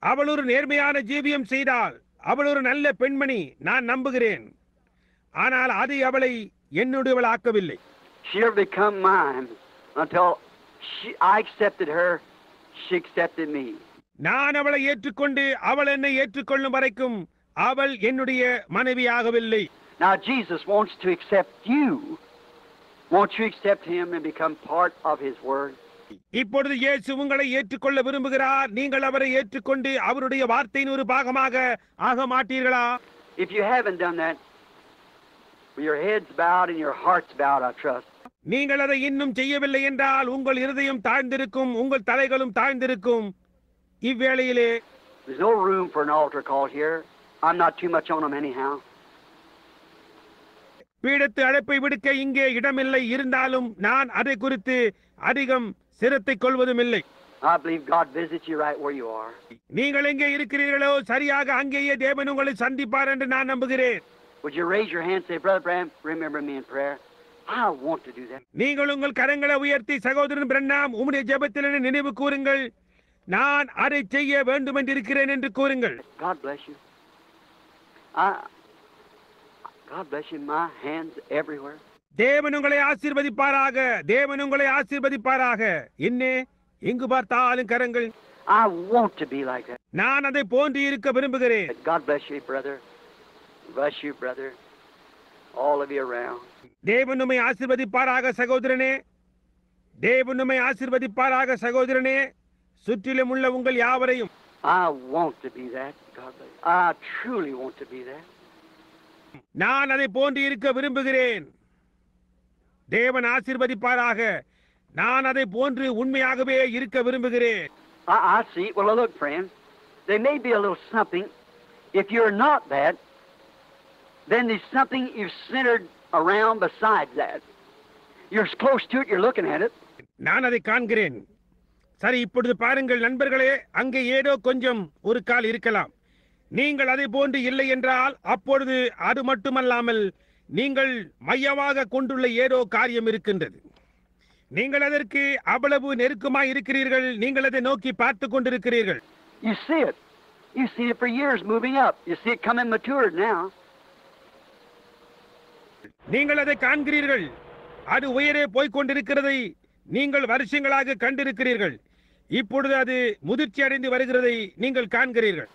அவள் ஒரு நேர்மையான ஜீவியம் செய்தாள். அவள் ஒரு நல்ல பெண்மணி, நான் நம்புகிறேன். ஆனால் அது அவளை என்னுடையவளாக்கவில்லை. She never become mine until I accepted her, she accepted me. நான் அவளை ஏற்றுக்கொண்டு அவள் என்னை ஏற்றுக்கொள்ளும் வரைக்கும் அவள் என்னுடைய மனைவியாகவில்லை. Now Jesus wants to accept you. Won't you accept him and become part of his word? இப்பொழுது இயேசு உங்களை ஏற்றுக்கொள்ள விரும்புகிறார். நீங்கள் அவரை ஏற்றுக்கொண்டு அவருடைய வார்த்தையின் ஒரு பாகமாக ஆக மாட்டீர்களா? If you haven't done that, with your heads bowed and your hearts bowed, I trust. நீங்கள் அதை இன்னும் செய்யவில்லை என்றால் உங்கள் இருதயம் தாழ்ந்திருக்கும், உங்கள் தலைகளும் தாழ்ந்திருக்கும். இவ்வேளையிலே there's no room for an altar call here. I'm not too much on them anyhow. பீடத்து அழைப்பை விடுக்க இங்கே இடமில்லை. இருந்தாலும் நான் அதை குறித்து அதிகம் சிரத்தை கொள்வதும் இல்லை. I believe God visits you right where you are. நீங்கள் எங்கே இருக்கிறீர்களோ சரியாக அங்கேயே தேவன் உங்களை சந்திப்பார் என்று நான் நம்புகிறேன். Would you raise your hand and say, Brother Branham, remember me in prayer? I want to do that. நீங்கள் உங்கள் கரங்களை உயர்த்தி, சகோதரன் பிரண்ணாம் உம்முடைய ஜெபத்தில் என்னை நினைவு கூறுங்கள், நான் அதை செய்ய வேண்டும் என்று இருக்கிறேன் என்று கூறுங்கள். God bless you. God bless you. My hands everywhere. தேவன் உங்களை ஆசீர்வதிப்பாராக, தேவன் உங்களை ஆசீர்வதிப்பாராக. இன்னே எங்கு பார்த்தாலும் கரங்கள். I want to be like that. நான் அதை போன்று இருக்க விரும்புகிறேன். God bless you, brother. Bless you, brother. All of you around. தேவன் உம்மை ஆசீர்வதிப்பாராக சகோதரனே, தேவன் உம்மை ஆசீர்வதிப்பாராக சகோதரனே, சுற்றிலும் உள்ள உங்கள் யாவரையும். I want to be that. God bless you. I truly want to be that. நான் அதை போன்று இருக்க விரும்புகிறேன். தேவன் ஆசீர்வதிப்பாராக. நான் அதை போன்று உண்மையாகவே இருக்க விரும்புகிறேன். I see. Well, look, friends, there may be a little something. If you're not that, then there's something you've centered around besides that. You're close to it, you're looking at it. நான் அதை காண்கிறேன். சரி, இப்பொழுது பாருங்கள் நண்பர்களே, அங்கே ஏதோ கொஞ்சம் ஒரு கால் இருக்கலாம். நீங்கள் அதை போன்று இல்லை என்றால் அப்பொழுது அது மட்டுமல்லாமல் நீங்கள் மையமாக கொண்டுள்ள ஏதோ காரியம் இருக்கின்றது. நீங்கள் அதற்கு அவ்வளவு நெருக்கமாய் இருக்கிறீர்கள். நீங்கள் அதை நோக்கி பார்த்து கொண்டிருக்கிறீர்கள். You see it. You've seen it for years moving up. You see it coming matured now. நீங்கள் அதை காண்கிறீர்கள். அது உயரே போய்க் கொண்டிருக்கிறதை நீங்கள் வருஷங்களாக கண்டிருக்கிறீர்கள். இப்பொழுது அது முதிர்ச்சி அடைந்து வருகிறதை நீங்கள் காண்கிறீர்கள்.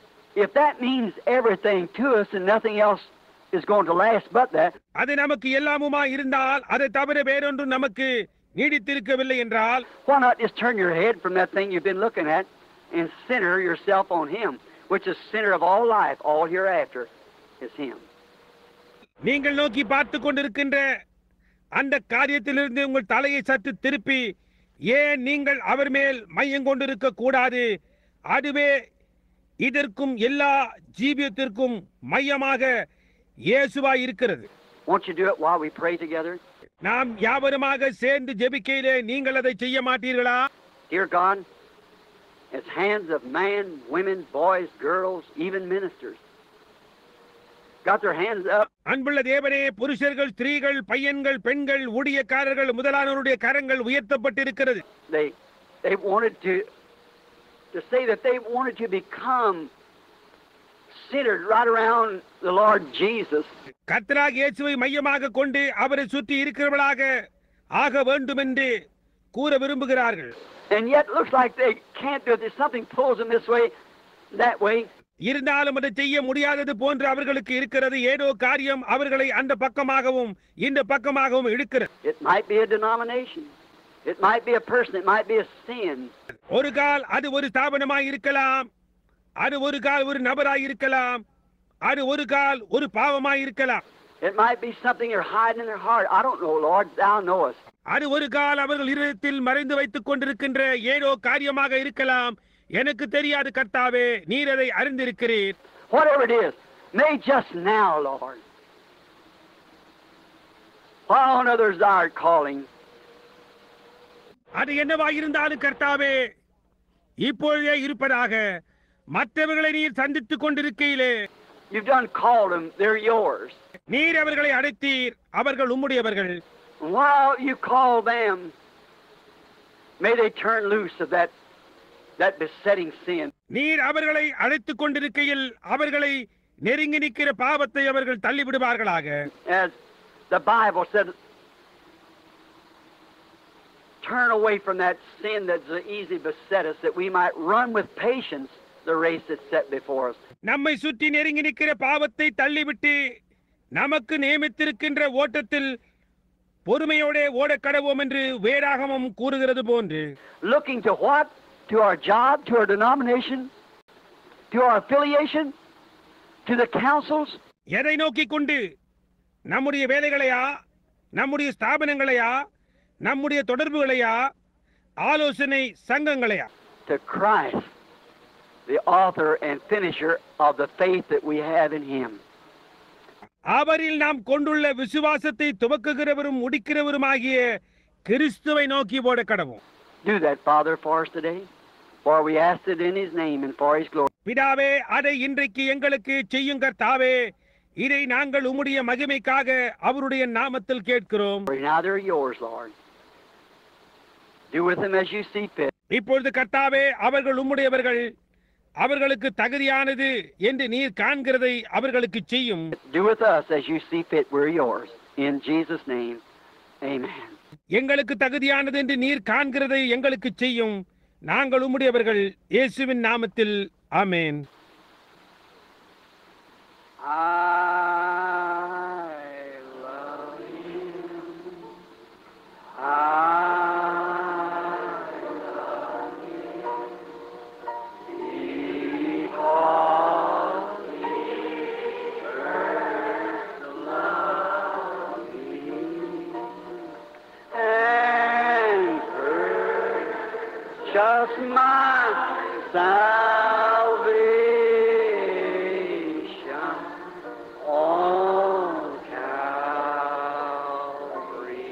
If that means everything to us and nothing else is going to last but that, அது நமக்கு எல்லாமுமா இருந்தால், அதை தவிர வேறொன்றும் நமக்கு நீடித்திருக்கவில்லை என்றால், why not just turn your head from that thing you've been looking at and center yourself on him, which is center of all life, all hereafter is him. நீங்கள் நோக்கி பார்த்து கொண்டிருக்கின்ற அந்த காரியத்திலிருந்து உங்கள் தலையை சற்று திருப்பி, ஏன் நீங்கள் அவர் மேல் மையம் கொண்டிருக்க கூடாது? அதுவே இதற்கும் எல்லா ஜீவியத்திற்கும் மையமாக இயேசுவாய் இருக்கிறது. Won't you do it while we pray together? நாம் யாவருமாக சேர்ந்து ஜெபிக்கையிலே நீங்கள் அதை செய்ய மாட்டீர்களா? Dear God, It's hands of men, women, boys, girls, even ministers. Got their hands up. அன்புள்ள தேவனே, புருஷர்கள், ஸ்திரீகள், பையன்கள், பெண்கள், ஊழியக்காரர்கள் முதலானவருடைய கரங்கள் உயர்த்தப்பட்டிருக்கிறது. They wanted to say that they wanted to become centered right around the Lord Jesus. கர்த்தராகிய இயேசுவை மையமாக கொண்டு அவரை சுற்றி இருக்கிறவர்களாக ஆக வேண்டும் என்று கூற விரும்புகிறார்கள். And yet it looks like they can't do it. There's something pulls them this way, that way. இருந்தாலும் அதை செய்ய முடியாதது போன்று அவர்களுக்கு இருக்கிறது. ஏதோ காரியம் அவர்களை அந்த பக்கமாகவும் இந்த பக்கமாகவும் இழுக்கிறது. It might be a denomination. It might be a person. It might be a sin. ஒரு கால் அது ஒரு ஸ்தாபனமாய் இருக்கலாம், அது ஒரு கால் ஒரு நபராய் இருக்கலாம், அது ஒரு கால் ஒரு பாவமாய் இருக்கலாம். It might be something they're hiding in their heart. I don't know, Lord. Thou knowest. அது ஒரு கால் அவர்கள் இருதயத்தில் மறைந்து வைத்துக் கொண்டிருக்கின்ற ஏதோ காரியமாக இருக்கலாம். எனக்கு தெரியாது கர்த்தாவே, நீர் அதை அறிந்திருக்கிறீர். Whatever it is, may just now, Lord, while on others are calling. அது என்னவாக இருந்தாலும் கர்த்தாவே, இப்பொழுதே இருப்பதாக. மற்றவர்களை நீர் சந்தித்துக் கொண்டிருக்கையிலே, You've done called them, they're yours. நீர் அவர்களை அழைத்தீர், அவர்கள் உம்முடையவர்கள். While you call them, may they turn loose of that besetting sin. நீர் அவர்களை அழைத்துக் கொண்டிருக்கையில் அவர்களை நெருங்கி நிற்கிற பாவத்தை அவர்கள் தள்ளிவிடுவார்களாக. As the Bible said, turn away from that sin that's so easily beset us, that we might run with patience the race that's set before us. நம்மை சுற்றி நெருங்கி நிற்கிற பாவத்தை தள்ளிவிட்டு நமக்கு நியமித்திருக்கின்ற ஓட்டத்தில் பொறுமையோட ஓடக் கடவோம் என்று வேதாகமம் கூறுகிறது போன்று. Looking to what? To our job, to our denomination, to our affiliation, to the councils. எதை நோக்கி கொண்டு? நம்முடைய வேலைகளையா, நம்முடைய ஸ்தாபனங்களையா, நம்முடைய தொடர்புகளையா, ஆலோசனை சங்கங்களையா? To Christ, the author and finisher of the faith that we have in Him. அவரில் நாம் கொண்டுள்ள விசுவாசத்தை துவக்குகிறவரும் முடிக்கிறவருமாகிய கிறிஸ்துவை நோக்கி ஓட கடவோம். Do that, Father, for us today, for we ask it in His name and for His glory. பிதாவே, அதை இன்றைக்கு எங்களுக்கு செய்யும் கர்த்தாவே. இதை நாங்கள் உம்முடைய மகிமைக்காக அவருடைய நாமத்தில் கேட்கிறோம். Now they're yours, Lord. Do with them as you see fit. இப்பொழுது கர்த்தாவே, அவர்கள் உம்முடையவர்கள், அவர்களுக்கு தகுதியானது என்று நீர் காண்கிறதை அவர்களுக்கு செய்யும். Do with us as you see fit. We're yours. In Jesus' name, amen. எங்களுக்கு தகுதியானது என்று நீர் காண்கிறதை எங்களுக்கு செய்யும். நாங்கள் உம்முடையவர்கள். இயேசுவின் நாமத்தில் ஆமென். I love you. I love you. Because He first loved me and purchased my salvation on Calvary.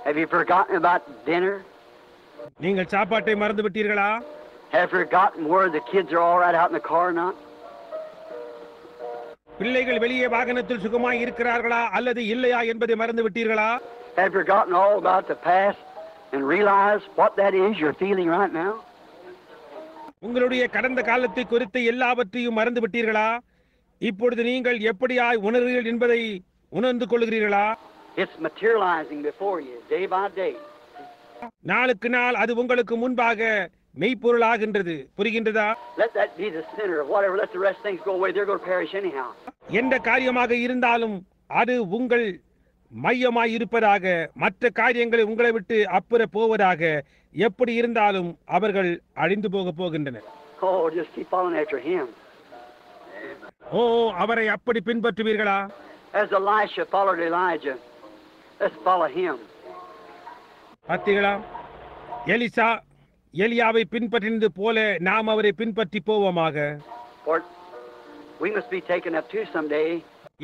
Have you forgotten about dinner? நீங்கள் சாப்பாட்டை மறந்து விட்டீர்களா? Have you forgotten where the kids are all right out in the car or not? பிள்ளைகள் வெளியே வாகனத்தில் சுகமாய் இருக்கிறார்களா அல்லது இல்லையா என்பதை மறந்து விட்டீர்களா? Have you forgotten all about the past and realize what that is you're feeling right now? உங்களுடைய கடந்த காலத்தை குறித்து எல்லாவற்றையும் மறந்து விட்டீர்களா? இப்பொழுது நீங்கள் எப்படியாய் உணர்கிறீர்கள் என்பதை உணர்ந்து கொள்கிறீர்களா? It's materializing before you day by day. நாளுக்கு நாள் அது உங்களுக்கு முன்பாக மெய்ப்பொருளாகின்றது. புரிகின்றதா? Let that be the center of whatever. Let the rest things go away. They're going to perish anyhow. எந்த காரியமாக இருந்தாலும் அது உங்கள் மையமாய் இருப்பதாக, மற்ற காரியங்களை உங்களை விட்டு அப்புற போவதாக. எப்படி இருந்தாலும் அவர்கள் அழிந்து போக போகின்றனர். Oh, just keep following after Him. ஓ, அவரை அப்படி பின்பற்றுவீர்களா? As Elisha followed Elijah, let's follow him. பார்த்தீங்களா? எலிசா எலியாவை பின்பற்றினது போல நாம் அவரை பின்பற்றி போவோமாக. For we must be taken up too someday.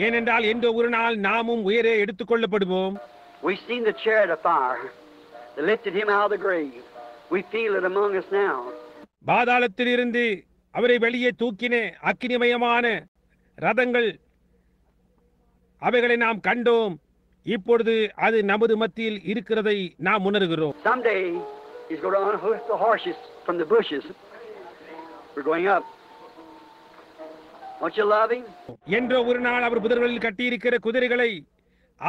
ஏனென்றால் எந்த ஒரு நாள் நாமும் உயரே எடுத்துக்கொள்ளப்படுவோம். We've seen the chariot of fire They lifted him out of the grave. We feel it among us now. பாதாளத்திலிருந்து அவரை வெளியே தூக்கின அக்கினிமயமான ரதங்கள் அவைகளை நாம் கண்டோம். இப்பொழுது அது நமது மத்தியில் இருக்கிறதை நாம் உணர்கிறோம். Someday he's going to unhook the horses from the bushes. We're going up. Don't you love him? என்றோ ஒரு நாள் அவர் புதர்களில் கட்டியிருக்கிற குதிரைகளை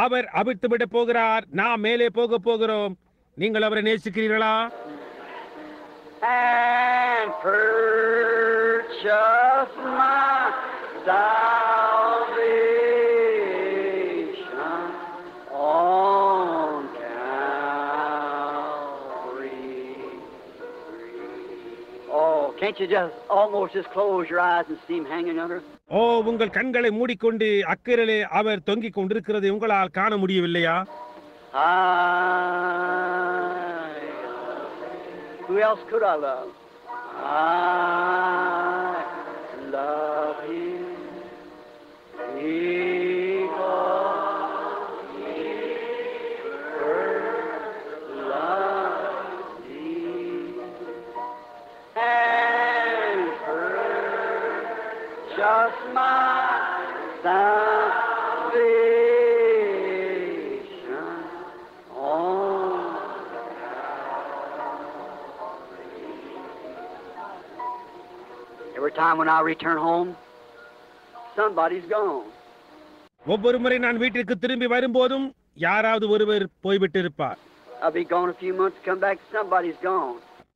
அவர் அவிழ்த்து விட போகிறார். நாம் மேலே போக போகிறோம். நீங்கள் அவரை நேசிக்கிறீர்களா? And purchase my salvation on Calvary. Oh, can't you almost just close your eyes and see him hanging under? ஓ, உங்கள் கண்களை மூடிக்கொண்டு அக்கறையிலே அவர் தொங்கிக் கொண்டிருக்கிறதை உங்களால் காண முடியவில்லையா? Who else could I love? I love him because he first loved me and purchased my salvation on. Every time when I return home, somebody's gone. ஒவ்வொரு முறை நான் வீட்டிற்கு திரும்பி வரும்போதும் யாராவது ஒருவர் போய்விட்டிருப்பார். I'll be gone a few months, come back, somebody's gone.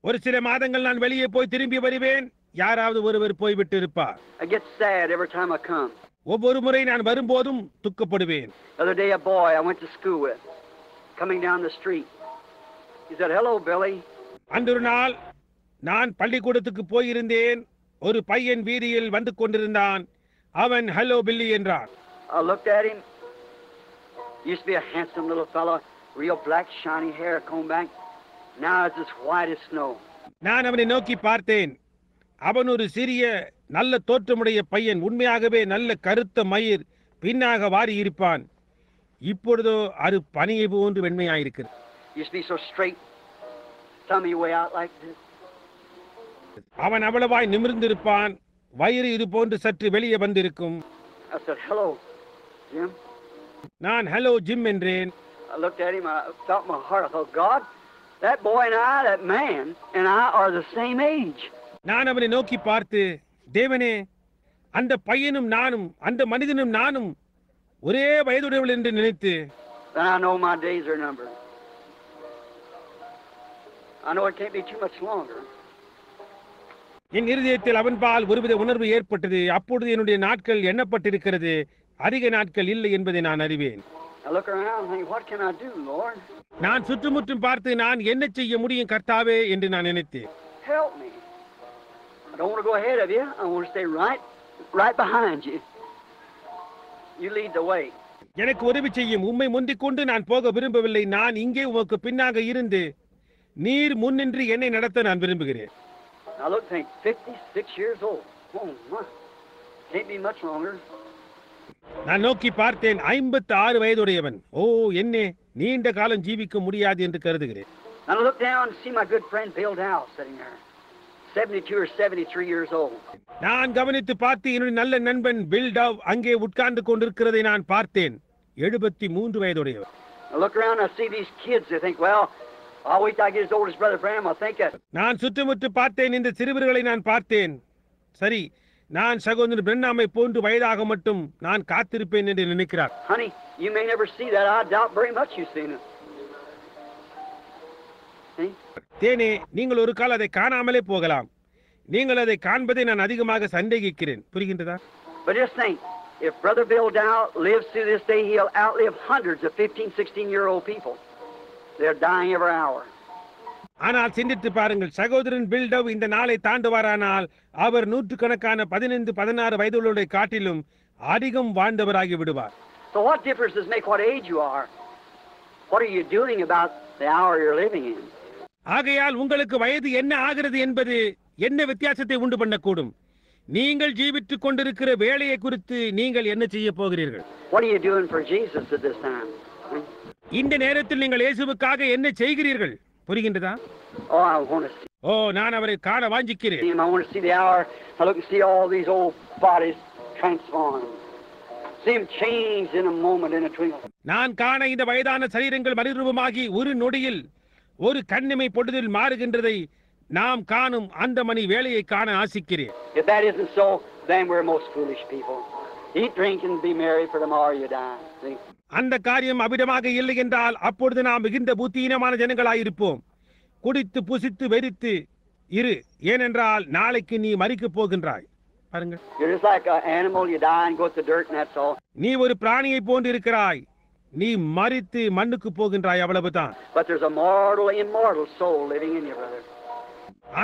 ஒரு சில மாதங்கள் நான் வெளியே போய் திரும்பி வருவேன், யாராவது ஒருவர் போய்விட்டிருப்பார். I get sad every time I come. ஒவ்வொரு முறை நான் வரும்போதும் துக்கப்படுவேன். The other day a boy I went to school with, coming down the street, he said, "Hello, Billy." அன்றொரு நாள் நான் பள்ளிக்கூடத்துக்கு போயிருந்தேன். ஒரு பையன் வீதியில் வந்து கொண்டிருந்தான். அவன் ஹலோ பில்லி என்றான். I looked at him. He used to be a handsome little fellow, real black shiny hair combed back. Now it's as white as snow. நான் அவனை நோக்கி பார்த்தேன். அவன் ஒரு சிறிய நல்ல தோற்றமுடைய பையன். உண்மையாகவே நல்ல கருத்த மயிர் பின்னாக வாரி இருப்பான். இப்பொழுதோ அது பனியை போன்று வெண்மையாயிருக்கிறது. Used to be so straight, tummy way out like this. அவன் அவ்வளவாய் நிமிர்ந்திருப்பான். வயிறு இது போன்று சற்று வெளியே வந்திருக்கும். I said, "Hello, Jim." நான் ஹலோ ஜிம் என்றேன். I looked at him, I felt my heart. I thought, God, that boy and I, that man and I are the same age. நான் அவனை நோக்கி பார்த்து, தேவனே, அந்த பையனும் நானும், அந்த மனிதனும் நானும் ஒரே வயதுடையவள் என்று நினைத்து, Then I know my days are numbered. I know it can't be too much longer. என் இருதயத்தில் அவன்பால் ஒருவித உணர்வு ஏற்பட்டது. அப்பொழுது என்னுடைய நாட்கள் எண்ணப்பட்டிருக்கிறது, அதிக நாட்கள் இல்லை என்பதை நான் அறிவேன். I look around and think, what can I do, Lord? நான் சுற்றுமுற்றும் பார்த்து நான் என்ன செய்ய முடியும் கர்த்தாவே என்று நான் நினைத்தேன். Help me. I don't want to go ahead of you. I want to stay right behind you. You lead the way. எனக்கு உதவி செய்யும். உம்மை முந்திக் கொண்டு நான் போக விரும்பவில்லை. நான் இங்கே உமக்கு பின்னாக இருந்து நீர் முன்னின்று என்னை நடத்த நான் விரும்புகிறேன். I look and think, 56 years old. Oh my. Can't be much longer. நான் நோக்கி பார்த்தேன். 56 வயதுடையவன். ஓ, என்ன நீண்ட காலம் ஜீவிக்க முடியாது என்று கருதுகிறேன். And I look down and see my good friend Bill Dow sitting there, 72 or 73 years old. நான் கவனித்து பார்த்து என்னுடைய நல்ல நண்பன் பில் டவ் அங்கே உட்கார்ந்து கொண்டிருக்கிறதை நான் பார்த்தேன். 73 வயதுடையவர். I look around and I see these kids. I think, well, I'll wait till I get as old as Brother Branham. I think that. நான் சுற்றுமுற்று பார்த்தேன். இந்த சிறுவர்களை நான் பார்த்தேன். சரி, நான் சகோதரன் பிரண்ணாமை போன்று வயதாக மட்டும் நான் காத்திருப்பேன் என்று நினைக்கிறார். Honey, you may never see that. I doubt very much you've seen it. தேனே, நீங்கள் ஒரு கால் அதை காணாமலே போகலாம். நீங்கள் அதை காண்பதை நான் அதிகமாக சந்தேகிக்கிறேன். புரிகின்றதா? But just think, if Brother Bill Dow lives through this day, he'll outlive hundreds of 15, 16-year-old people. They're dying every hour. ஆனால் சிந்தித்து பாருங்கள், சகோதரன் பில் டவ் இந்த நாளை தாண்டுவாரானால் அவர் நூற்றுக்கணக்கான 15, 16 வயதுள்ளவர்களை காட்டிலும் அதிகம் வாழ்ந்தவராகி விடுவார். So what difference does it make what age you are? What are you doing about the hour you're living in? ஆகையால் உங்களுக்கு வயது என்ன ஆகிறது என்பது என்ன வித்தியாசத்தை உண்டு பண்ணக்கூடும். நீங்கள் ஜீவித்துக் கொண்டிருக்கிற வேலையை குறித்து நீங்கள் என்ன செய்ய போகிறீர்கள்? What are you doing for Jesus at this time? இந்த நேரத்தில் நீங்கள் இயேசுவுக்காக என்ன செய்கிறீர்கள்? புரிகின்றதா? Oh, I want to see ஓ, நான் அவரை காண வாஞ்சிக்கிறேன். him. I want to see the hour. I look and see all these old bodies transformed. See him changed in a moment, in a twinkle. நான் காண இந்த வயதான சரீரங்கள் மறுரூபமாகி ஒரு நொடியில் ஒரு கண்ணிமை பொழுதில் மாறுகின்றதை நாம் காணும் அந்த மணி வேளையை காண ஆசிக்கிறேன். If that isn't so, then we're most foolish people. Eat, drink, and be merry, for tomorrow you die. See? அந்த காரியம் அபிடமாக இல்லை என்றால் அப்பொழுது நாம் மிகுந்த புத்தியீனமான ஜனங்களாயிருப்போம். குடித்து புசித்து வெறித்து இரு, ஏனென்றால் நாளைக்கு நீ மரிக்கப் போகின்றாய். பாருங்கள், You're just like an animal. You die and go to the dirt, and that's all. நீ ஒரு பிராணியை போன்று இருக்கிறாய், நீ மரித்து மண்ணுக்கு போகின்றாய், அவ்வளவுதான். But there's a mortal, immortal soul living in you, brother.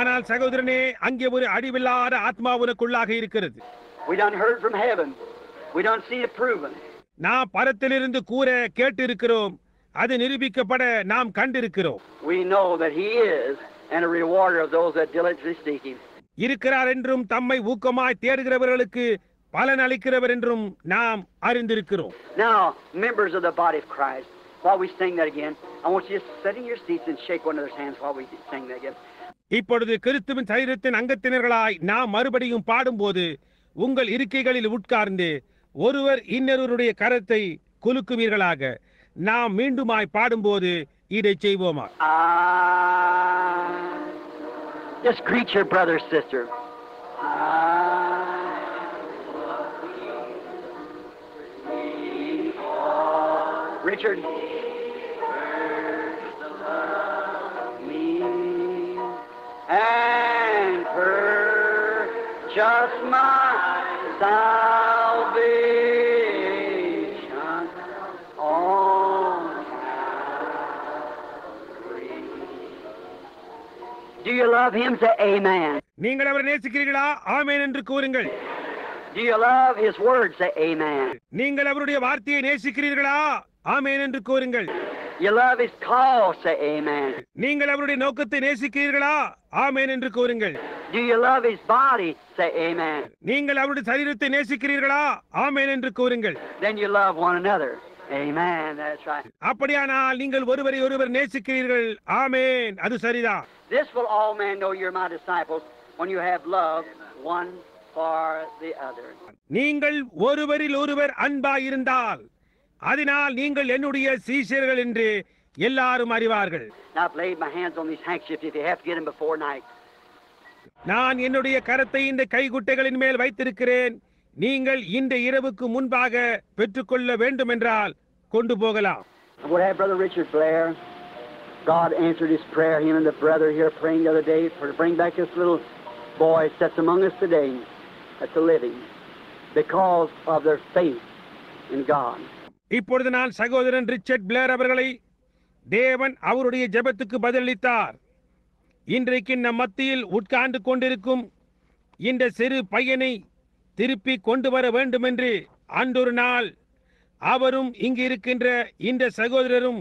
ஆனால் சகோதரனே, அங்கே ஒரு அழிவில்லாத ஆத்மா உனக்குள்ளாக இருக்கிறது. We done heard from heaven. We done see it proven. நாம் பரத்திலிருந்து கூற கேட்டு இருக்கிறோம், அது நிரூபிக்கப்பட நாம் கண்டிருக்கிறோம். We know that He is, and a rewarder of those that diligently seek Him. இருக்கிறார் என்றும் தம்மை ஊக்கமாய் தேடுகிறவர்களுக்கு பலன் அளிக்கிறவர் என்றும் நாம் அறிந்திருக்கிறோம். Now, members of the body of Christ, while we sing that again, I want you to sit in your seats and shake one another's hands while we sing that again. இப்பொழுது கிறிஸ்துவின் சரீரத்தின் அங்கத்தினர்களாய் நாம் மறுபடியும் பாடும்போது உங்கள் இருக்கைகளில் உட்கார்ந்து ஒருவர் இன்னொருவருடைய கரத்தை குலுக்குவீர்களாக. நாம் மீண்டுமாய் பாடும்போது இதை செய்வோமா? Just greet your brother, sister. Richard. And purchase my salvation on Calvary. Do you love Him? Say amen. நீங்கள் அவரை நேசிக்கிறீர்களா? ஆமென் என்று கூறுங்கள். Do you love His word? Say amen. நீங்கள் அவருடைய வார்த்தையை நேசிக்கிறீர்களா? ஆமென் என்று கூறுங்கள். You love His cause? Say amen. நீங்கள் அவருடைய நோக்கத்தை நேசிக்கிறீர்களா? ஆமென் என்று கூறுங்கள். Do you love His body? Say amen. நீங்கள் அவருடைய சரீரத்தை நேசிக்கிறீர்களா? ஆமென் என்று கூறுங்கள். Then you love one another. Amen. That's right. அப்படியானால் நீங்கள் ஒருவரை ஒருவர் நேசிக்கிறீர்கள். ஆமென், அது சரிதான். This will all men know you're my disciples when you have love one for the other. நீங்கள் ஒருவரில் ஒருவர் அன்பாய் இருந்தால் அதனால் நீங்கள் என்னுடைய சீஷர்கள் என்று எல்லாரும் அறிவார்கள். Now I've laid my hands on these handkerchiefs if you have to get them before night. நான் என்னுடைய கரத்தை இந்த கைகுட்டைகளின் மேல் வைத்திருக்கிறேன். நீங்கள் இந்த இரவுக்கு முன்பாக பெற்றுக்கொள்ள வேண்டும் என்றால் கொண்டு போகலாம். I would have Brother Richard Blair. God answered his prayer. Him and the brother here praying the other day for to bring back this little boy sits among us today at the living because of their faith in God. இப்பொழுது நான் சகோதரன் Richard Blair அவர்களை தேவன் அவருடைய ஜெபத்துக்கு பதிலளித்தார். இன்றைக்கு நம் மத்தியில் உட்கார்ந்து கொண்டிருக்கும் இந்த சிறு பையனை திருப்பி கொண்டு வர வேண்டும் என்று அன்றொரு நாள் அவரும் இங்கு இருக்கின்ற இந்த சகோதரரும்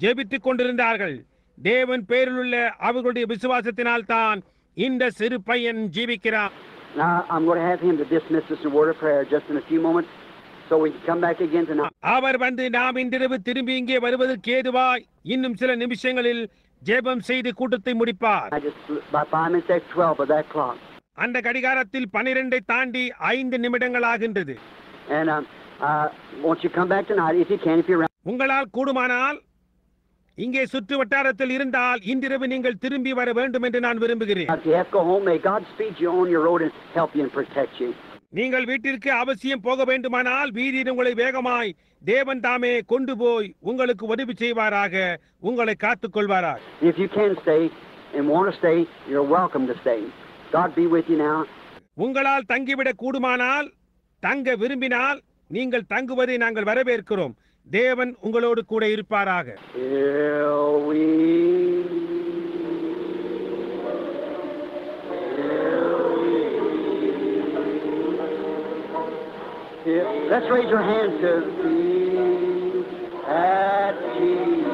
ஜெபித்துக் கொண்டிருந்தார்கள். தேவன் பேரிலுள்ள அவர்களுடைய விசுவாசத்தினால் தான் இந்த சிறு பையன் ஜீவிக்கிறான். Now I'm going to have him to dismiss us in a word of prayer just in a few moments so we can come back again tonight. அவர் வந்து நாம் இன்றிரவு திரும்பி இங்கே வருவதற்கு ஏதுவாய் இன்னும் சில நிமிஷங்களில் ஜெபம் செய்து கூட்டத்தை முடிப்பார். I just about 5 minutes after 12 of that clock. அந்த கடிகாரத்தில் 12 தாண்டி 5 நிமிடங்கள் ஆகின்றது. And won't you come back tonight if you can, if you're around. உங்களால் கூடுமானால் இங்கே சுற்று வட்டாரத்தில் இருந்தால் இன்றிரவு நீங்கள் திரும்பி வர வேண்டும் என்று நான் விரும்புகிறேன். If you have to go home, may God speed you on your road and help you and protect you. நீங்கள் வீட்டிற்கு அவசியம் போக வேண்டுமானால் வீதியில் உங்களை வேகமாய் தேவன் தாமே கொண்டு போய் உங்களுக்கு உதவி செய்வாராக, உங்களை காத்துக் கொள்வாராக. If you can stay and want to stay, you're welcome to stay. God be with you now. உங்களால் தங்கிவிட கூடுமானால் தங்க விரும்பினால் நீங்கள் தங்குவதை நாங்கள் வரவேற்கிறோம். தேவன் உங்களோடு கூட இருப்பாராக. Let's raise your hands to at Jesus.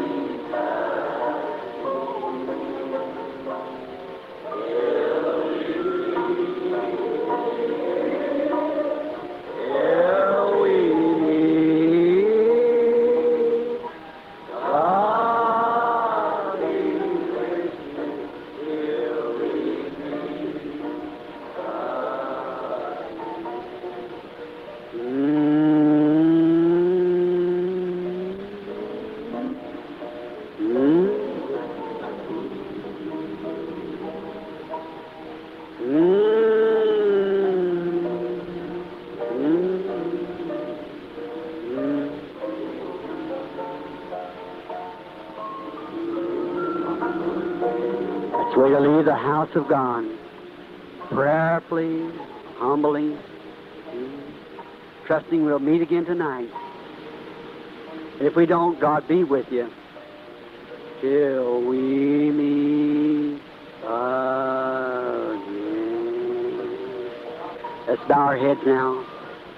We're going to leave the house of God prayerfully, humbly, trusting we'll meet again tonight. If we don't, God be with you till we meet again. Let's bow our heads now.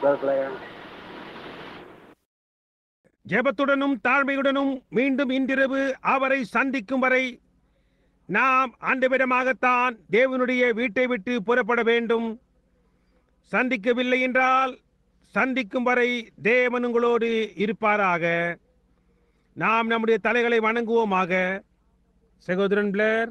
Brother Blair. ஜெபத்துடனும் தாழ்மையுடனும் மீண்டும் இன்றிரவு அவரை சந்திக்கும் வரை நாம் ஆண்டவரிடமாகத்தான் தேவனுடைய வீட்டை விட்டு புறப்பட வேண்டும். சந்திக்கவில்லை என்றால் சந்திக்கும் வரை தேவன் உங்களோடு இருப்பாராக. நாம் நம்முடைய தலைகளை வணங்குவோமாக. சகோதரன் பிளேர்.